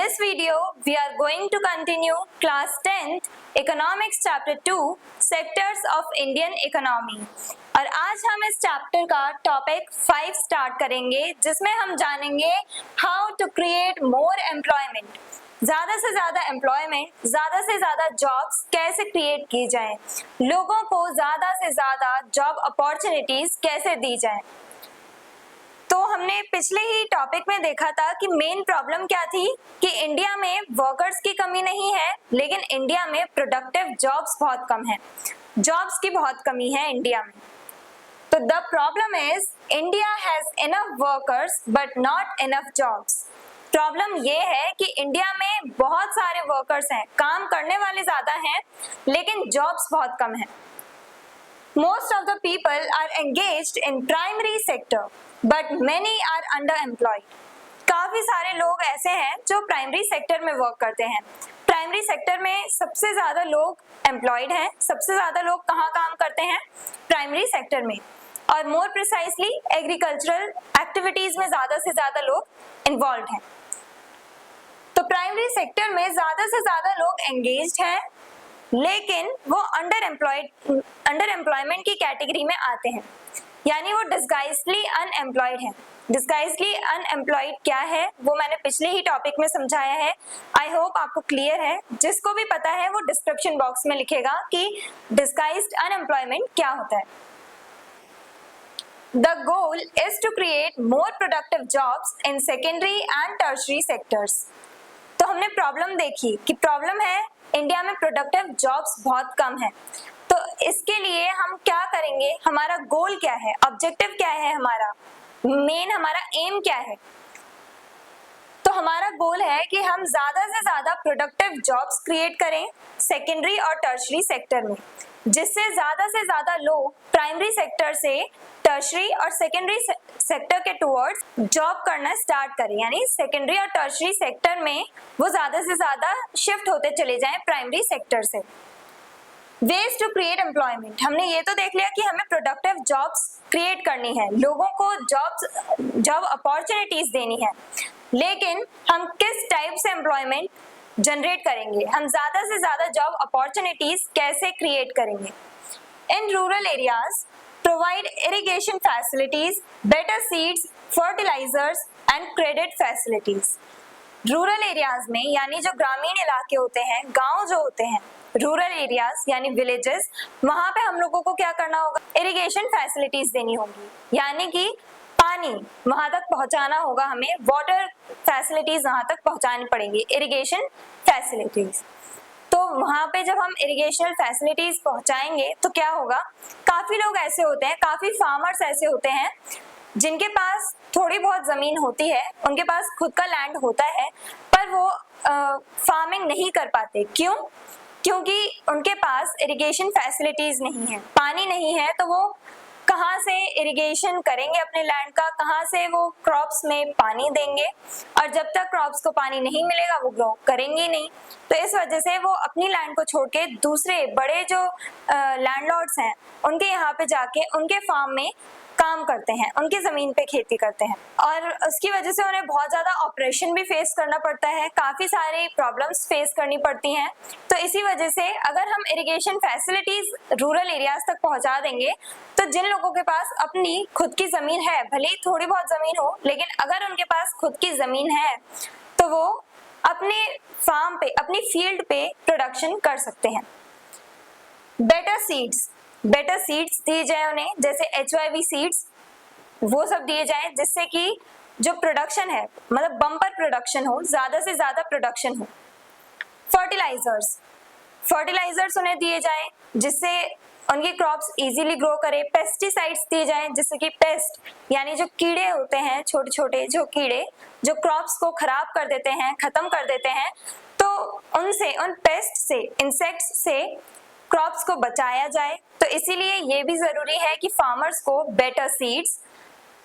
this video, we are going to continue class 10th Economics Chapter 2 Sectors of Indian Economy। और आज हम इस chapter का topic 5 start करेंगे, जिसमें हम जानेंगे how to create more employment. ज्यादा से ज्यादा एम्प्लॉयमेंट, ज्यादा से ज्यादा जॉब्स कैसे क्रिएट की जाए, लोगों को ज्यादा से ज्यादा जॉब अपॉर्चुनिटीज कैसे दी जाए। तो हमने पिछले ही टॉपिक में देखा था कि मेन प्रॉब्लम क्या थी कि इंडिया में वर्कर्स की कमी नहीं है, लेकिन इंडिया में प्रोडक्टिव जॉब्स बहुत कम है। जॉब्स की बहुत कमी है इंडिया में। तो the problem is India has enough workers but not enough jobs. Problem ये है कि इंडिया में बहुत सारे वर्कर्स हैं, काम करने वाले ज्यादा हैं, लेकिन जॉब्स बहुत कम है। Most of the people are engaged in primary sector, but many are underemployed. काफी सारे लोग ऐसे हैं जो प्राइमरी सेक्टर में वर्क करते हैं। प्राइमरी सेक्टर में सबसे ज्यादा लोग एम्प्लॉयड हैं। सबसे ज्यादा लोग कहाँ काम करते हैं? प्राइमरी सेक्टर में, और मोर प्रिसाइसली एग्रीकल्चरल एक्टिविटीज में ज्यादा से ज्यादा लोग इन्वॉल्व हैं। तो प्राइमरी सेक्टर में ज्यादा से ज्यादा लोग एंगेज्ड हैं, लेकिन वो अंडर एम्प्लॉयमेंट की कैटेगरी में आते हैं, यानी वो डिस्गाइजली अनएम्प्लॉयड हैं। डिस्गाइजली अनएम्प्लॉयड क्या है वो मैंने पिछले ही टॉपिक में समझाया है। आई होप आपको क्लियर है। जिसको भी पता है वो डिस्क्रिप्शन बॉक्स में लिखेगा कि डिस्गाइज्ड अनएम्प्लॉयमेंट क्या होता है। The goal is to create more productive jobs in secondary and tertiary sectors। तो हमने प्रॉब्लम देखी कि प्रॉब्लम है इंडिया में प्रोडक्टिव जॉब्स बहुत कम है। तो इसके लिए हम क्या करेंगे, हमारा गोल क्या है, ऑब्जेक्टिव क्या है, हमारा एम क्या है। तो हमारा गोल है कि हम ज्यादा से ज्यादा प्रोडक्टिव जॉब्स क्रिएट करें सेकेंडरी और टर्शरी सेक्टर में, जिससे ज्यादा से ज्यादा लोग प्राइमरी सेक्टर से टर्शरी और सेकेंडरी सेक्टर के टुवर्ड्स जॉब करना स्टार्ट करें, यानी सेकेंडरी और टर्शरी सेक्टर में वो ज्यादा से ज्यादा शिफ्ट होते चले जाएं प्राइमरी सेक्टर से। वेज टू क्रिएट एम्प्लॉयमेंट, हमने ये तो देख लिया कि हमें प्रोडक्टिव जॉब्स क्रिएट करनी है, लोगों को जॉब अपॉर्चुनिटीज देनी है, लेकिन हम किस टाइप से एम्प्लॉयमेंट जनरेट करेंगे, हम ज्यादा से ज्यादा जॉब अपॉर्चुनिटीज कैसे क्रिएट करेंगे। In rural areas provide irrigation facilities, better seeds, fertilisers and credit facilities. Rural areas में, यानी जो ग्रामीण इलाके होते हैं, गांव जो होते हैं, रूरल एरियाज यानी विलेजेस, वहां पे हम लोगों को क्या करना होगा, इरिगेशन फैसिलिटीज देनी होगी, यानी कि पानी वहां तक पहुंचाना होगा, हमें वाटर फैसिलिटीज वहां तक पहुंचानी पड़ेंगी, इरिगेशन फैसिलिटीज। तो वहां पे जब हम इरिगेशन फैसिलिटीज पहुंचाएंगे तो क्या होगा, काफी लोग ऐसे होते हैं, काफी फार्मर्स ऐसे होते हैं जिनके पास थोड़ी बहुत जमीन होती है, उनके पास खुद का लैंड होता है, पर वो फार्मिंग नहीं कर पाते। क्यों? क्योंकि उनके पास इरिगेशन फैसिलिटीज नहीं है, पानी नहीं है, तो वो कहाँ से इरिगेशन करेंगे अपने लैंड का, कहाँ से वो क्रॉप्स में पानी देंगे, और जब तक क्रॉप्स को पानी नहीं मिलेगा वो ग्रो करेंगे नहीं। तो इस वजह से वो अपनी लैंड को छोड़ के दूसरे बड़े जो लैंडलॉर्ड्स हैं उनके यहाँ पे जाके उनके फार्म में काम करते हैं, उनकी जमीन पे खेती करते हैं, और उसकी वजह से उन्हें बहुत ज्यादा ऑपरेशन भी फेस करना पड़ता है, काफी सारी प्रॉब्लम्स फेस करनी पड़ती हैं। तो इसी वजह से अगर हम इरिगेशन फैसिलिटीज रूरल एरियाज तक पहुंचा देंगे, तो जिन लोगों के पास अपनी खुद की जमीन है, भले ही थोड़ी बहुत जमीन हो, लेकिन अगर उनके पास खुद की जमीन है तो वो अपने फार्म पे, अपनी फील्ड पे प्रोडक्शन कर सकते हैं। बेटर सीड्स दिए जाए उन्हें, जैसे HYV सीड्स, वो सब दिए जाए, जिससे कि जो प्रोडक्शन है, मतलब बम्पर प्रोडक्शन हो, ज्यादा से ज्यादा प्रोडक्शन हो। फर्टिलाइजर्स उन्हें दिए जाए, जिससे उनकी क्रॉप्स इजीली ग्रो करे। पेस्टिसाइड्स दिए जाए, जिससे कि पेस्ट यानी जो कीड़े होते हैं, छोटे छोटे जो कीड़े जो क्रॉप्स को खराब कर देते हैं, खत्म कर देते हैं, तो उनसे, उन पेस्ट से, इंसेक्ट्स से क्रॉप्स को बचाया जाए। तो इसीलिए ये भी जरूरी है कि फार्मर्स को better seeds,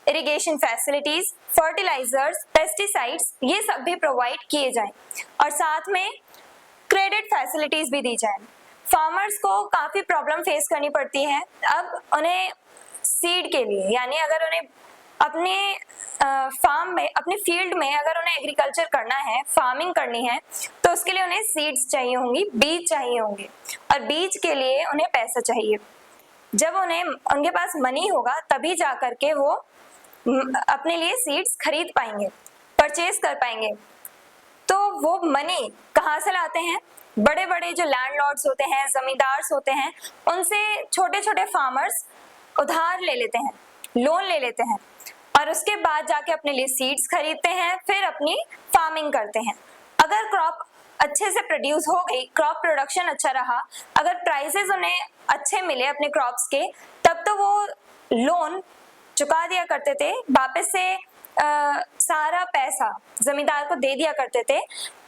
irrigation facilities, fertilisers, pesticides, ये सब भी प्रोवाइड किए जाएं, और साथ में क्रेडिट फैसिलिटीज भी दी जाएं। फार्मर्स को काफी प्रॉब्लम फेस करनी पड़ती है। अब उन्हें सीड के लिए, यानी अगर उन्हें अपने फार्म में, अपने फील्ड में अगर उन्हें एग्रीकल्चर करना है, फार्मिंग करनी है, तो उसके लिए उन्हें सीड्स चाहिए होंगी, बीज चाहिए होंगे, और बीज के लिए उन्हें पैसा चाहिए। जब उनके पास मनी होगा तभी जा करके वो अपने लिए सीड्स खरीद पाएंगे, परचेज कर पाएंगे। तो वो मनी कहाँ से लाते हैं? बड़े बड़े जो लैंडलॉर्ड्स होते हैं, जमींदार्स होते हैं, उनसे छोटे छोटे फार्मर्स उधार ले लेते हैं, लोन ले लेते हैं, और उसके बाद जाके अपने लिए सीड्स खरीदते हैं, फिर अपनी फार्मिंग करते हैं। अगर क्रॉप अच्छे से प्रोड्यूस हो गई, क्रॉप प्रोडक्शन अच्छा रहा, अगर प्राइसेस उन्हें अच्छे मिले अपने क्रॉप्स के, तब तो वो लोन चुका दिया करते थे, वापस से सारा पैसा जमींदार को दे दिया करते थे।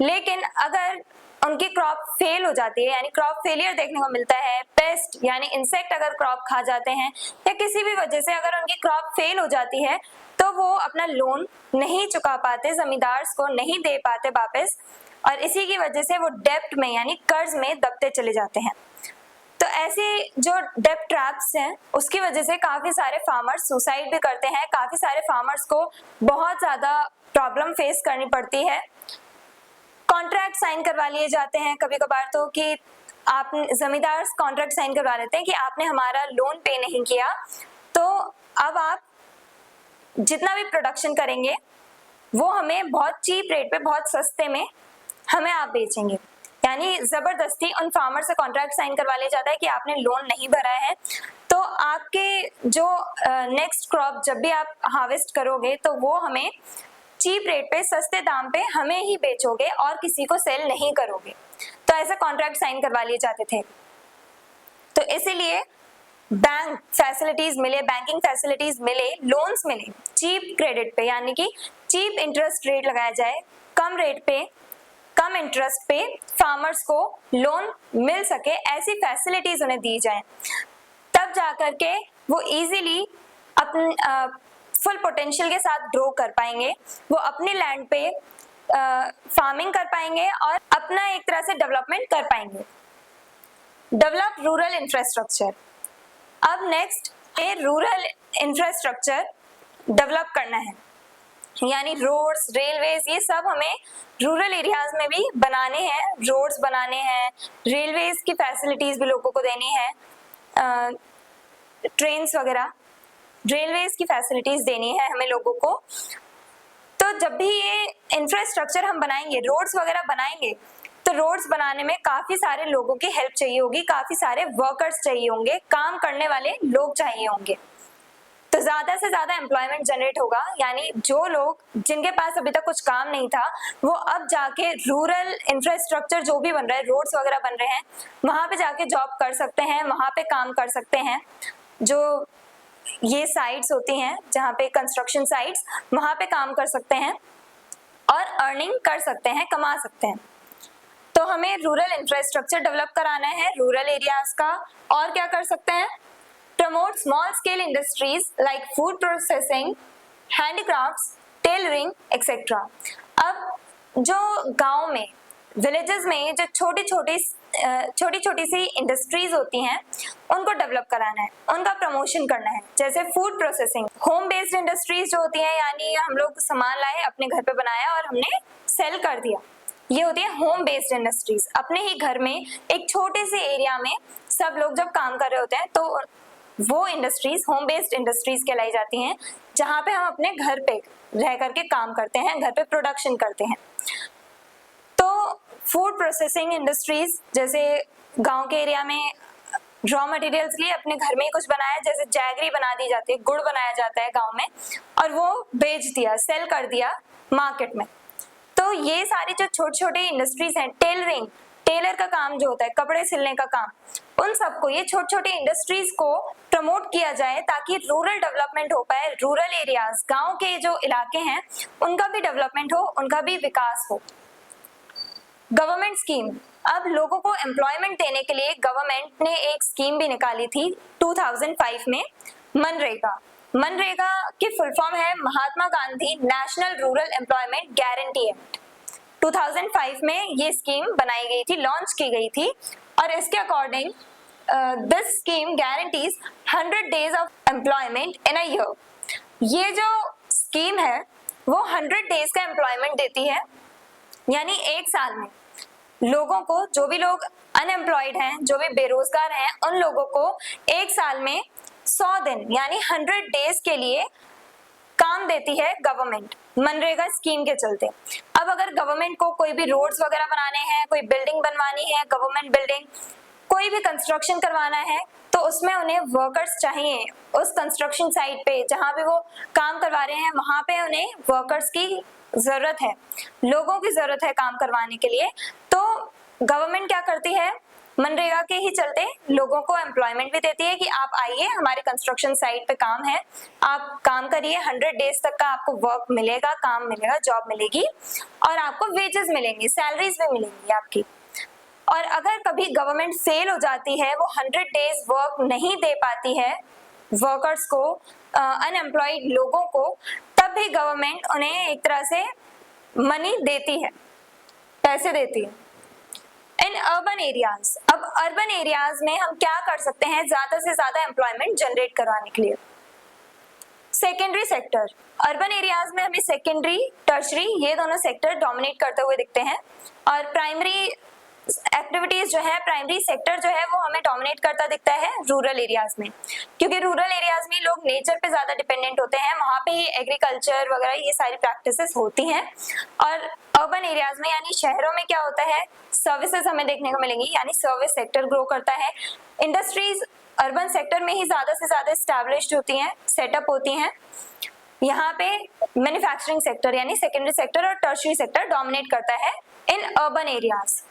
लेकिन अगर उनकी क्रॉप फेल हो जाती है, यानी क्रॉप फेलियर देखने को मिलता है, पेस्ट यानी इंसेक्ट अगर क्रॉप खा जाते हैं, या किसी भी वजह से अगर उनकी क्रॉप फेल हो जाती है, तो वो अपना लोन नहीं चुका पाते, जमींदार को नहीं दे पाते वापस, और इसी की वजह से वो डेब्ट में यानी कर्ज में दबते चले जाते हैं। तो ऐसे जो डेब्ट ट्रैप्स हैं, उसकी वजह से काफी सारे फार्मर्स सुसाइड भी करते हैं, काफी सारे फार्मर्स को बहुत ज्यादा प्रॉब्लम फेस करनी पड़ती है। कॉन्ट्रैक्ट साइन करवा लिए जाते हैं कभी कभार, तो कि आप जमींदार कॉन्ट्रैक्ट साइन करवा लेते हैं कि आपने हमारा लोन पे नहीं किया, तो अब आप जितना भी प्रोडक्शन करेंगे वो हमें बहुत चीप रेट पे, बहुत सस्ते में हमें आप बेचेंगे। यानी जबरदस्ती उन फार्मर से कॉन्ट्रैक्ट साइन करवा लिया जाता है कि आपने लोन नहीं भरा है, तो आपके जो नेक्स्ट क्रॉप जब भी आप हार्वेस्ट करोगे, तो वो हमें चीप रेट पे, सस्ते दाम पे हमें ही बेचोगे और किसी को सेल नहीं करोगे। तो ऐसे कॉन्ट्रैक्ट साइन करवा लिए जाते थे। तो इसीलिए बैंक फैसिलिटीज मिले, बैंकिंग फैसिलिटीज मिले, लोन्स मिले चीप क्रेडिट पे, यानी कि चीप इंटरेस्ट रेट लगाया जाए, कम रेट पे, कम इंटरेस्ट पे फार्मर्स को लोन मिल सके, ऐसी फैसिलिटीज उन्हें दी जाए, तब जाकर के वो इजीली अपने फुल पोटेंशियल के साथ ग्रो कर पाएंगे, वो अपने लैंड पे फार्मिंग कर पाएंगे और अपना एक तरह से डेवलपमेंट कर पाएंगे। Develop rural infrastructure. अब नेक्स्ट है रूरल इंफ्रास्ट्रक्चर डेवलप करना है, यानी रोड्स, रेलवेज, ये सब हमें रूरल एरियाज में भी बनाने हैं, रोड्स बनाने हैं, रेलवेज की फैसिलिटीज भी लोगों को देनी है, ट्रेन्स वगैरह, रेलवेज की फैसिलिटीज देनी है हमें लोगों को। तो जब भी ये इंफ्रास्ट्रक्चर हम बनाएंगे, रोड्स वगैरह बनाएंगे, तो रोड्स बनाने में काफी सारे लोगों की हेल्प चाहिए होगी, काफी सारे वर्कर्स चाहिए होंगे, काम करने वाले लोग चाहिए होंगे, तो ज्यादा से ज्यादा एम्प्लॉयमेंट जनरेट होगा। यानी जो लोग जिनके पास अभी तक कुछ काम नहीं था, वो अब जाके रूरल इंफ्रास्ट्रक्चर जो भी बन रहा है, रोड्स वगैरह बन रहे हैं, वहां पे जाके जॉब कर सकते हैं, वहां पे काम कर सकते हैं। जो ये साइट्स होती हैं जहाँ पे कंस्ट्रक्शन साइट्स, वहां पे काम कर सकते हैं और अर्निंग कर सकते हैं, कमा सकते हैं। तो हमें रूरल इंफ्रास्ट्रक्चर डेवलप कराना है रूरल एरियाज का। और क्या कर सकते हैं? Promote small scale industries like food processing, handicrafts, tailoring etcetera. अब जो गांव में, विलेजेस में जो छोटी छोटी सी इंडस्ट्रीज होती हैं, उनको डेवलप कराना है, उनका प्रमोशन करना है। जैसे food processing, home based industries जो होती हैं, यानी हम लोग सामान लाए, अपने घर पे बनाया और हमने सेल कर दिया, ये होती है होम बेस्ड इंडस्ट्रीज। अपने ही घर में एक छोटे से एरिया में सब लोग जब काम कर रहे होते हैं, तो वो इंडस्ट्रीज होम बेस्ड इंडस्ट्रीज कहलाई जाती हैं, जहाँ पे हम अपने घर पे रह करके काम करते हैं, घर पे प्रोडक्शन करते हैं। तो फूड प्रोसेसिंग इंडस्ट्रीज, जैसे गांव के एरिया में रॉ मटेरियल्स लिए अपने घर में ही कुछ बनाया, जैसे जैगरी बना दी जाती है, गुड़ बनाया जाता है गांव में, और वो बेच दिया, सेल कर दिया मार्केट में। तो ये सारी जो छोटी छोटी इंडस्ट्रीज हैं, टेलरिंग, टेलर का काम जो होता है, कपड़े सिलने का काम, उन सबको, ये छोटी छोटी इंडस्ट्रीज को प्रमोट किया जाए ताकि रूरल डेवलपमेंट हो पाए। रूरल एरियाज, गांव के जो इलाके हैं, उनका भी डेवलपमेंट हो, उनका भी विकास हो। गवर्नमेंट स्कीम, अब लोगों को एम्प्लॉयमेंट देने के लिए गवर्नमेंट ने एक स्कीम भी निकाली थी 2005 में, मनरेगा। मनरेगा की फुल फॉर्म है Mahatma Gandhi national rural employment guarantee act. 2005 में ये स्कीम बनाई गई थी, लॉन्च की गई थी, और इसके according this scheme guarantees 100 days of employment in a year. ये जो स्कीम है वो 100 डेज का एम्प्लॉयमेंट देती है, यानी एक साल में लोगों को, जो भी लोग अनएम्प्लॉयड हैं, जो भी बेरोजगार हैं, उन लोगों को एक साल में 100 दिन यानी 100 डेज के लिए काम देती है गवर्नमेंट मनरेगा स्कीम के चलते। अब अगर गवर्नमेंट को कोई भी रोड्स वगैरह बनाने हैं, कोई बिल्डिंग बनवानी है, गवर्नमेंट बिल्डिंग, कोई भी कंस्ट्रक्शन करवाना है, तो उसमें उन्हें वर्कर्स चाहिए। उस कंस्ट्रक्शन साइट पे जहां भी वो काम करवा रहे हैं वहां पे उन्हें वर्कर्स की जरूरत है, लोगों की जरूरत है काम करवाने के लिए। तो गवर्नमेंट क्या करती है, मनरेगा के ही चलते लोगों को एम्प्लॉयमेंट भी देती है कि आप आइए, हमारे कंस्ट्रक्शन साइट पे काम है, आप काम करिए, 100 डेज तक का आपको वर्क मिलेगा, काम मिलेगा, जॉब मिलेगी और आपको वेजेस मिलेंगे, सैलरीज भी मिलेंगी आपकी। और अगर कभी गवर्नमेंट फेल हो जाती है, वो 100 डेज वर्क नहीं दे पाती है वर्कर्स को, अनएम्प्लॉयड लोगों को, तब भी गवर्नमेंट उन्हें एक तरह से मनी देती है, पैसे देती है। इन अर्बन एरियाज, अब अर्बन एरियाज में हम क्या कर सकते हैं ज्यादा से ज्यादा एम्प्लॉयमेंट जनरेट करवाने के लिए? सेकेंडरी सेक्टर, अर्बन एरियाज में हमें सेकेंडरी, टर्शरी, ये दोनों सेक्टर डोमिनेट करते हुए दिखते हैं और प्राइमरी एक्टिविटीज जो है, प्राइमरी सेक्टर जो है वो हमें डोमिनेट करता दिखता है रूरल एरियाज में, क्योंकि रूरल एरियाज में लोग नेचर पे ज्यादा डिपेंडेंट होते हैं, वहां पे ही एग्रीकल्चर वगैरह ये सारी प्रैक्टिसेस होती हैं। और अर्बन एरियाज में यानी शहरों में क्या होता है, सर्विसेज हमें देखने को मिलेंगी, यानी सर्विस सेक्टर ग्रो करता है। इंडस्ट्रीज अर्बन सेक्टर में ही ज्यादा से ज्यादा एस्टैब्लिश्ड होती हैं, सेटअप होती हैं। यहाँ पे मैन्युफैक्चरिंग सेक्टर यानी सेकेंडरी सेक्टर और टर्शरी सेक्टर डोमिनेट करता है इन अर्बन एरियाज।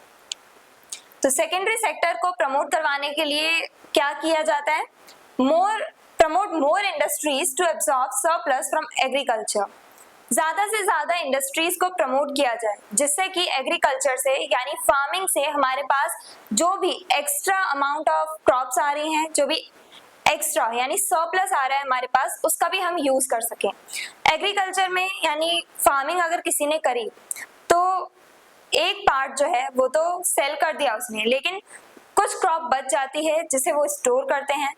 तो सेकेंडरी सेक्टर को प्रमोट करवाने के लिए क्या किया जाता है, promote more industries to absorb surplus from agriculture, ज्यादा से ज्यादा इंडस्ट्रीज को प्रमोट किया जाए जिससे कि एग्रीकल्चर से यानी फार्मिंग से हमारे पास जो भी एक्स्ट्रा अमाउंट ऑफ क्रॉप्स आ रही हैं, जो भी एक्स्ट्रा यानी सरप्लस आ रहा है हमारे पास, उसका भी हम यूज कर सकें। एग्रीकल्चर में यानी फार्मिंग अगर किसी ने करी तो एक पार्ट जो है वो तो सेल कर दिया उसने, लेकिन कुछ क्रॉप बच जाती है जिसे वो स्टोर करते हैं।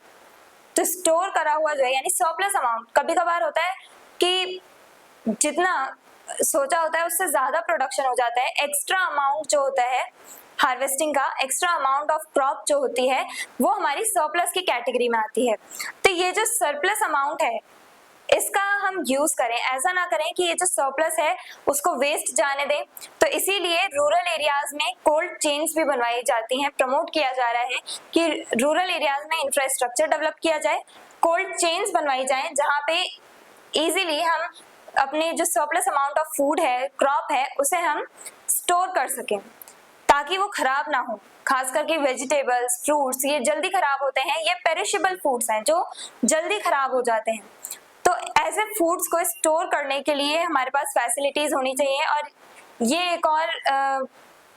तो स्टोर करा हुआ जो है यानी सरप्लस अमाउंट, कभी कभार होता है कि जितना सोचा होता है उससे ज्यादा प्रोडक्शन हो जाता है, एक्स्ट्रा अमाउंट जो होता है हार्वेस्टिंग का, एक्स्ट्रा अमाउंट ऑफ क्रॉप जो होती है वो हमारी सरप्लस की कैटेगरी में आती है। तो ये जो सरप्लस अमाउंट है इसका हम यूज करें, ऐसा ना करें कि ये जो सरप्लस है उसको वेस्ट जाने दें। तो इसीलिए रूरल एरियाज में कोल्ड चेन्स भी बनवाई जाती हैं, प्रमोट किया जा रहा है कि रूरल एरियाज में इंफ्रास्ट्रक्चर डेवलप किया जाए, कोल्ड चेन्स बनवाई जाए जहाँ पे इजीली हम अपने जो सरप्लस अमाउंट ऑफ फूड है, क्रॉप है, उसे हम स्टोर कर सकें ताकि वो खराब ना हो। खास करके वेजिटेबल्स, फ्रूट्स ये जल्दी खराब होते हैं, ये पेरिशेबल फूड्स हैं जो जल्दी खराब हो जाते हैं। तो ऐसे फूड्स को स्टोर करने के लिए हमारे पास फैसिलिटीज होनी चाहिए और ये एक और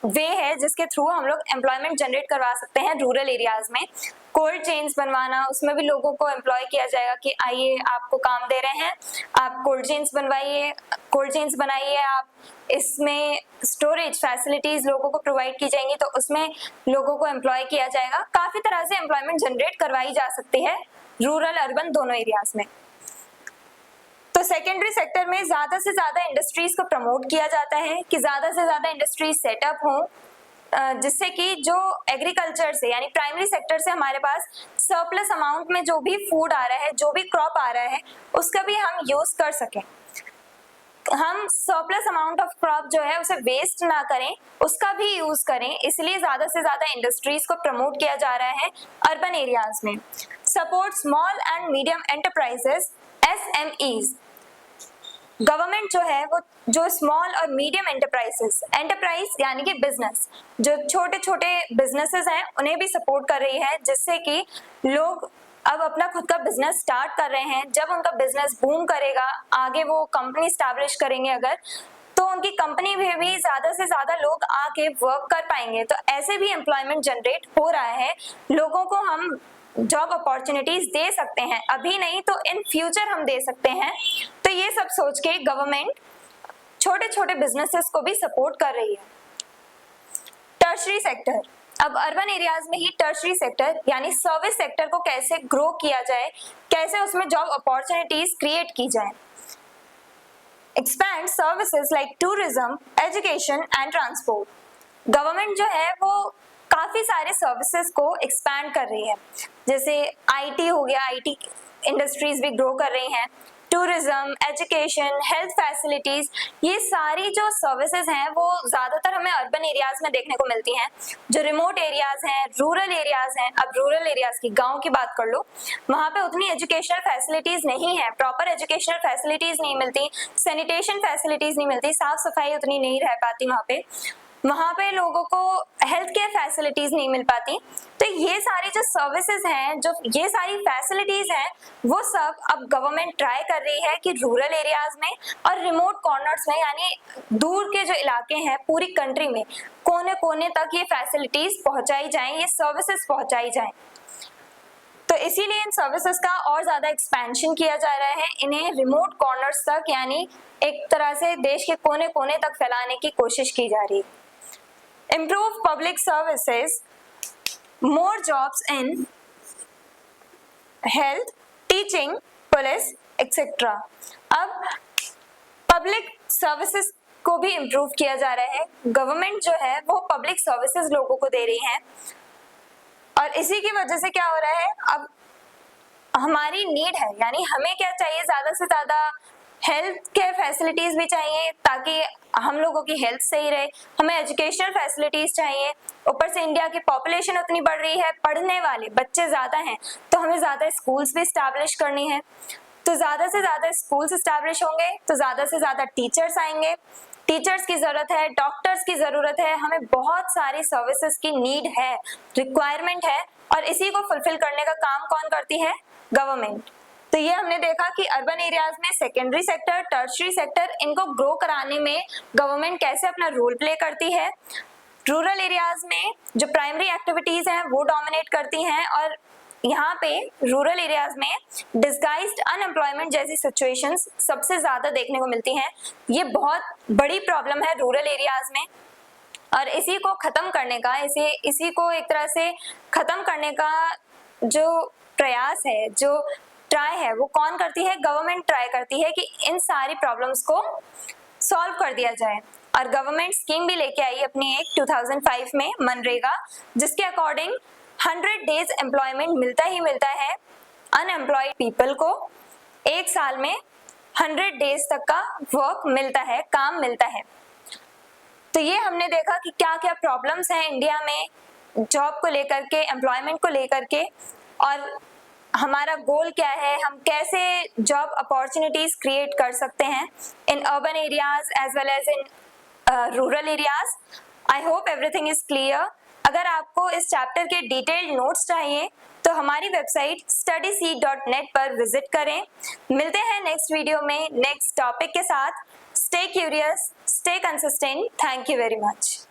वे है जिसके थ्रू हम लोग एम्प्लॉयमेंट जनरेट करवा सकते हैं रूरल एरियाज में। कोल्ड चेन्स बनवाना, उसमें भी लोगों को एम्प्लॉय किया जाएगा कि आइए आपको काम दे रहे हैं, आप कोल्ड चेन्स बनवाइए, कोल्ड चेन्स बनाइए, आप इसमें स्टोरेज फैसिलिटीज लोगों को प्रोवाइड की जाएंगी, तो उसमें लोगों को एम्प्लॉय किया जाएगा। काफी तरह से एम्प्लॉयमेंट जनरेट करवाई जा सकती है रूरल अर्बन दोनों एरियाज में। तो सेकेंडरी सेक्टर में ज्यादा से ज्यादा इंडस्ट्रीज को प्रमोट किया जाता है कि ज्यादा से ज्यादा इंडस्ट्रीज सेटअप हो, जिससे कि जो एग्रीकल्चर से यानी प्राइमरी सेक्टर से हमारे पास सरप्लस अमाउंट में जो भी फूड आ रहा है, जो भी क्रॉप आ रहा है, उसका भी हम यूज कर सकें। हम सरप्लस अमाउंट ऑफ क्रॉप जो है उसे वेस्ट ना करें, उसका भी यूज करें, इसलिए ज्यादा से ज्यादा इंडस्ट्रीज को प्रमोट किया जा रहा है अर्बन एरियाज में। Support small and medium enterprises SMEs, government जो है वो जो स्मॉल और मीडियम एंटरप्राइज यानी कि बिजनेस, जो छोटे छोटे बिजनेसेस हैं उन्हें भी सपोर्ट कर रही है, जिससे कि लोग अब अपना खुद का बिजनेस स्टार्ट कर रहे हैं। जब उनका बिजनेस बूम करेगा, आगे वो कंपनी स्टैब्लिश करेंगे अगर, तो उनकी कंपनी में भी ज्यादा से ज्यादा लोग आके वर्क कर पाएंगे। तो ऐसे भी एम्प्लॉयमेंट जनरेट हो रहा है, लोगों को हम जॉब अपॉर्चुनिटीज दे सकते हैं, अभी नहीं तो इन फ्यूचर हम दे सकते हैं। तो ये सब सोच के गवर्नमेंट छोटे छोटे बिजनेसेस को भी सपोर्ट कर रही है। टर्शरी सेक्टर, अब अर्बन एरियाज में ही टर्शरी सेक्टर यानी सर्विस सेक्टर को कैसे ग्रो किया जाए, कैसे उसमें जॉब अपॉर्चुनिटीज क्रिएट की जाए। Expand services like tourism, education and transport. Government जो है वो काफी सारे सर्विसेज को एक्सपैंड कर रही है, जैसे आईटी हो गया, आईटी इंडस्ट्रीज भी ग्रो कर रही हैं, टूरिज्म, एजुकेशन, हेल्थ फैसिलिटीज, ये सारी जो सर्विसेज हैं वो ज्यादातर हमें अर्बन एरियाज में देखने को मिलती हैं। जो रिमोट एरियाज हैं, रूरल एरियाज हैं, अब रूरल एरियाज की, गांव की बात कर लो, वहां पे उतनी एजुकेशनल फैसिलिटीज नहीं है, प्रॉपर एजुकेशनल फैसिलिटीज नहीं मिलती, सैनिटेशन फैसिलिटीज नहीं मिलती, साफ सफाई उतनी नहीं रह पाती वहां पे लोगों को हेल्थ केयर फैसिलिटीज नहीं मिल पाती। तो ये सारी जो सर्विसेज हैं, जो ये सारी फैसिलिटीज हैं, वो सब अब गवर्नमेंट ट्राई कर रही है कि रूरल एरियाज में और रिमोट कॉर्नर्स में, यानी दूर के जो इलाके हैं पूरी कंट्री में, कोने कोने तक ये फैसिलिटीज पहुंचाई जाएं, ये सर्विसेज पहुंचाई जाएं। तो इसीलिए इन सर्विसेज का और ज्यादा एक्सपेंशन किया जा रहा है, इन्हें रिमोट कॉर्नर्स तक, यानी एक तरह से देश के कोने कोने तक फैलाने की कोशिश की जा रही है। Improve public services, more jobs in health, teaching, police, etc. अब पब्लिक सर्विसेज को भी इम्प्रूव किया जा रहा है। गवर्नमेंट जो है वो पब्लिक सर्विसेज लोगों को दे रही है, और इसी की वजह से क्या हो रहा है, अब हमारी नीड है, यानी हमें क्या चाहिए, ज्यादा से ज्यादा हेल्थ केयर फैसिलिटीज भी चाहिए ताकि हम लोगों की हेल्थ सही रहे, हमें एजुकेशनल फैसिलिटीज चाहिए, ऊपर से इंडिया की पॉपुलेशन उतनी बढ़ रही है, पढ़ने वाले बच्चे ज्यादा हैं, तो हमें ज्यादा स्कूल्स भी स्टैब्लिश करनी है। तो ज्यादा से ज्यादा स्कूल्स स्टैब्लिश होंगे तो ज्यादा से ज्यादा टीचर्स आएंगे, टीचर्स की जरूरत है, डॉक्टर्स की जरूरत है, हमें बहुत सारी सर्विसेज की नीड है, रिक्वायरमेंट है, और इसी को फुलफिल करने का काम कौन करती है, गवर्नमेंट। तो ये हमने देखा कि अर्बन एरियाज में सेकेंडरी सेक्टर, टर्शियरी सेक्टर, इनको ग्रो कराने में गवर्नमेंट कैसे अपना रोल प्ले करती है। रूरल एरियाज में जो प्राइमरी एक्टिविटीज हैं वो डोमिनेट करती हैं, और यहाँ पे रूरल एरियाज में डिस्गाइज्ड अनएम्प्लॉयमेंट जैसी सिचुएशंस सबसे ज्यादा देखने को मिलती हैं। ये बहुत बड़ी प्रॉब्लम है रूरल एरियाज में, और इसी को खत्म करने का, इसी को एक तरह से खत्म करने का जो प्रयास है, जो ट्राई है, वो कौन करती है, गवर्नमेंट ट्राई करती है कि इन सारी प्रॉब्लम्स को सॉल्व कर दिया जाए। और गवर्नमेंट स्कीम भी लेके आई अपनी एक 2005 में, मनरेगा, जिसके अकॉर्डिंग 100 डेज एम्प्लॉयमेंट मिलता ही मिलता है अनएम्प्लॉयड पीपल को। एक साल में 100 डेज तक का वर्क मिलता है, काम मिलता है। तो ये हमने देखा कि क्या क्या प्रॉब्लम्स हैं इंडिया में जॉब को लेकर के, एम्प्लॉयमेंट को लेकर के, और हमारा गोल क्या है, हम कैसे जॉब अपॉर्चुनिटीज क्रिएट कर सकते हैं in urban areas as well as in rural areas. I hope everything is clear. अगर आपको इस चैप्टर के डिटेल्ड नोट्स चाहिए तो हमारी वेबसाइट studyseed.net पर विजिट करें। मिलते हैं नेक्स्ट वीडियो में नेक्स्ट टॉपिक के साथ। Stay curious, stay consistent. Thank you very much.